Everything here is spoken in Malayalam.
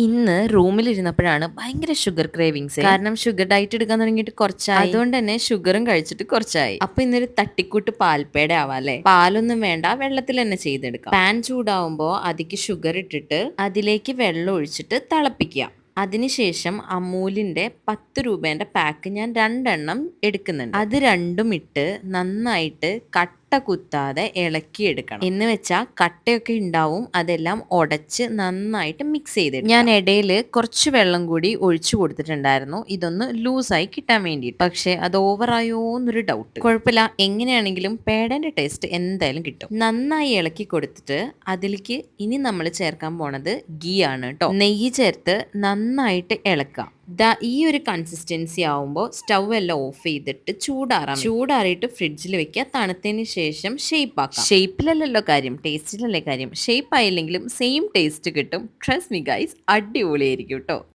ഇന്ന് റൂമിലിരുന്നപ്പോഴാണ് ഭയങ്കര ഷുഗർ ക്രേവിങ്സ്. കാരണം ഷുഗർ ഡയറ്റ് എടുക്കാൻ തുടങ്ങിയിട്ട് കുറച്ചായി. അതുകൊണ്ട് തന്നെ ഷുഗറും കഴിച്ചിട്ട് കുറച്ചായി. അപ്പൊ ഇന്നൊരു തട്ടിക്കൂട്ട് പാൽപ്പേട ആവാല്ലേ. പാലൊന്നും വേണ്ട, വെള്ളത്തിൽ തന്നെ ചെയ്തെടുക്കാം. പാൻ ചൂടാവുമ്പോ അതിക്ക് ഷുഗർ ഇട്ടിട്ട് അതിലേക്ക് വെള്ളം ഒഴിച്ചിട്ട് തിളപ്പിക്കുക. അതിനുശേഷം അമൂലിന്റെ 10 രൂപേന്റെ പാക്ക് ഞാൻ 2 എണ്ണം എടുക്കുന്നുണ്ട്. അത് രണ്ടും ഇട്ട് നന്നായിട്ട് കട്ട കുത്താതെ ഇളക്കിയെടുക്കണം. എന്ന് വെച്ചാൽ കട്ടയൊക്കെ ഉണ്ടാവും, അതെല്ലാം ഉടച്ച് നന്നായിട്ട് മിക്സ് ചെയ്തിട്ട് ഞാൻ ഇടയിൽ കുറച്ച് വെള്ളം കൂടി ഒഴിച്ചു കൊടുത്തിട്ടുണ്ടായിരുന്നു, ഇതൊന്ന് ലൂസായി കിട്ടാൻ വേണ്ടിയിട്ട്. പക്ഷെ അത് ഓവറായോ എന്നൊരു ഡൗട്ട്. കുഴപ്പമില്ല, എങ്ങനെയാണെങ്കിലും പേടന്റെ ടേസ്റ്റ് എന്തായാലും കിട്ടും. നന്നായി ഇളക്കി കൊടുത്തിട്ട് അതിലേക്ക് ഇനി നമ്മൾ ചേർക്കാൻ പോണത് ഗീ ആണ് കേട്ടോ. നെയ്യ് ചേർത്ത് നന്നായിട്ട് ഇളക്കാം. ഈ ഒരു കൺസിസ്റ്റൻസി ആവുമ്പോൾ സ്റ്റൗ എല്ലാം ഓഫ് ചെയ്തിട്ട് ചൂടാറിയിട്ട് ഫ്രിഡ്ജിൽ വെക്കുക. തണുത്തതിന് ശേഷം ഷേപ്പ് ആക്കാം. ഷേപ്പിലല്ലല്ലോ കാര്യം, ടേസ്റ്റിലല്ലേ കാര്യം. ഷേപ്പ് ആയില്ലെങ്കിലും സെയിം ടേസ്റ്റ് കിട്ടും. ട്രസ്റ്റ് മീ ഗൈസ്, അടിപൊളിയായിരിക്കും കേട്ടോ.